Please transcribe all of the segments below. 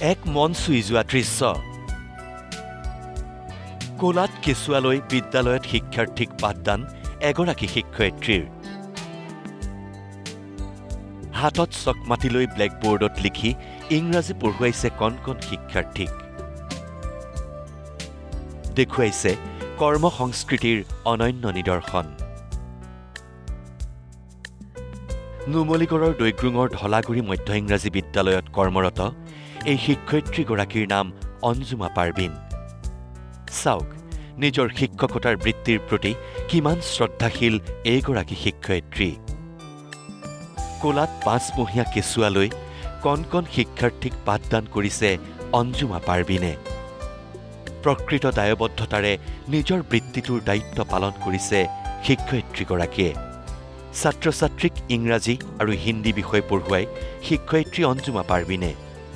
এক মন চুই যোৱা দৃশ্য কোলাত কেঁচুৱালৈ বিদ্যালয়ত শিক্ষাৰ্থীক পাঠদান এগৰাকী শিক্ষয়িত্ৰীৰ হাতত চকমাতি লৈ ব্লেকবোৰ্ডত লিখি ইংৰাজী পঢ়ুৱাইছে কণ কণ শিক্ষাৰ্থীক দেখুৱাইছে কৰ্ম সংস্কৃতিৰ অনন্য নিদৰ্শন নুমলীগড়ৰ দৈগ্ৰুঙৰ ঢলাগুৰি মধ্য ইংৰাজী বিদ্যালয়ত কৰ্মৰত এই শিক্ষয়িত্ৰীগৰাকীৰ নাম অঞ্জুমা পাৰবিন চাওক নিজৰ শিক্ষকতাৰ বৃত্তিৰ প্ৰতি কিমান শ্ৰদ্ধাশীল এইগৰাকী শিক্ষয়িত্ৰী কোলাত 5 মহীয়া কেঁচুৱালৈ কণ কণ শিক্ষাৰ্থীক পাঠদান কৰিছে অঞ্জুমা পাৰবিনে প্ৰকৃত দায়বদ্ধতাৰে নিজৰ বৃত্তিটোৰ দায়িত্ব পালন কৰিছে শিক্ষয়িত্ৰীগৰাকীয়ে ছাত্ৰ-ছাত্ৰীক ইংৰাজী আৰু হিন্দী বিষয় পঢ়ুৱাই শিক্ষয়িত্ৰী অঞ্জুমা পাৰবিনে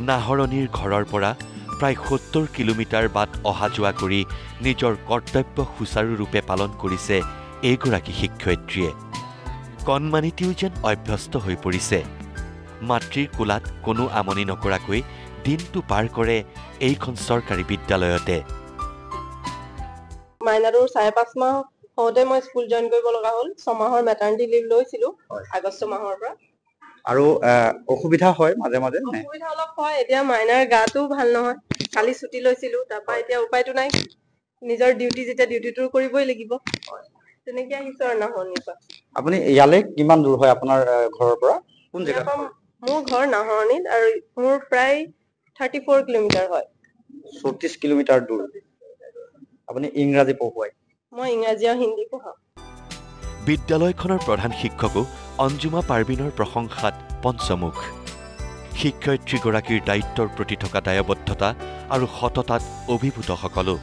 নাহৰণিৰ ঘৰৰ পৰা প্ৰায় 70 কিলোমিটাৰ বাট অহা যোৱা কৰি নিজৰ কৰ্তব্য সুচাৰুৰূপে পালন কৰিছে এইগৰাকী শিক্ষয়িত্ৰীয়ে কণমানিটিও যেন অভ্যস্ত হৈ পৰিছে মাতৃৰ কোলাত কোনো আমনি নকৰাকৈ দিনটো পাৰ কৰে এইখন চৰকাৰী বিদ্যালয়তে মাইনাৰৰ 5.5 মাহ হওঁতে মই স্কুল জইন কৰিব লগা হ'ল 6 মাহৰ মেটাৰনিটি লিভ লৈছিলো আগষ্ট মাহৰ পৰা আৰু অসুবিধা হয় মাজে মাজে অসুবিধা অলপ হয় এতিয়া মাইনাৰ গাটো ভাল নহয় কালি ছুটি লৈছিলো তাৰপা এতিয়া উপায়টো নাই নিজৰ ডিউটি যেতিয়া ডিউটিটো কৰিবই লাগিব তেনেকৈ আহিছো আৰু নাহৰণিৰ আপুনি ইয়ালে কিমান দূৰ হয় আপোনাৰ ঘৰৰ পৰা কোন জেগা মোৰ ঘৰ নাহৰণিত আৰু মোৰ প্ৰায় 34 কিলোমিটাৰ হয় 34 কিলোমিটাৰ দূৰ আপুনি ইংৰাজী পঢ়ুৱাই মই ইংৰাজী আৰু হিন্দী পঢ়াওঁ বিদ্যালয়খনৰ প্ৰধান শিক্ষকো অঞ্জুমা পাৰবিনৰ প্ৰশংসাত পঞ্চমুখ শিক্ষয়িত্ৰীগৰাকীৰ দায়িত্বৰ প্ৰতি থকা দায়বদ্ধতা আৰু সততাত অভিভূত সকলো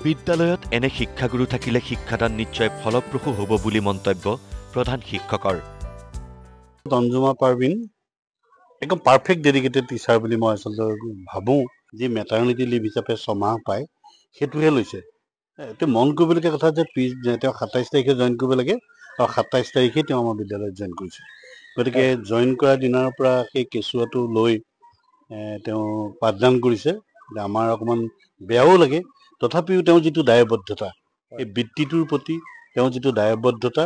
বিদ্যালয়ত এনে শিক্ষাগুৰু থাকিলে শিক্ষাদান নিশ্চয় ফলপ্ৰসূ হ'ব বুলি মন্তব্য প্ৰধান শিক্ষকৰ অঞ্জুমা পাৰবিন একদম পাৰফেক্ট ডেডিকেটেড টিচাৰ বুলি মই আচলতে ভাবোঁ যি মেটাৰনিটি লিভ হিচাপে 6 মাহ পায় সেইটোহে লৈছে এইটো মন কৰিবলগীয়া কথা যে তেওঁ 27 তাৰিখে জইন কৰিব লাগে আৰু 27 তাৰিখে তেওঁ আমাৰ বিদ্যালয়ত জইন কৰিছে গতিকে জইন কৰা দিনৰ পৰা সেই কেঁচুৱাটো লৈ তেওঁ পাঠদান কৰিছে আমাৰ অকণমান বেয়াও লাগে তথাপিও তেওঁ যিটো দায়বদ্ধতা এই বৃত্তিটোৰ প্ৰতি তেওঁ যিটো দায়বদ্ধতা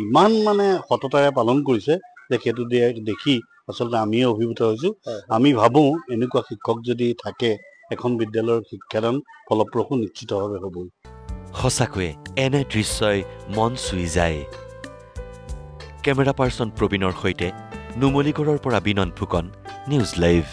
ইমান মানে সততাৰে পালন কৰিছে যে সেইটো দেখি আচলতে আমিও অভিভূত হৈছোঁ আমি ভাবোঁ এনেকুৱা শিক্ষক যদি থাকে এখন বিদ্যালয়ৰ শিক্ষাদান ফলপ্ৰসূ নিশ্চিতভাৱে হ'ব সঁচাকৈয়ে এনে দৃশ্যই মন চুই যায় কেমেৰা পাৰ্চন প্ৰবীণৰ সৈতে নুমলীগড়ৰ পৰা বিনন ফুকন নিউজ লাইভ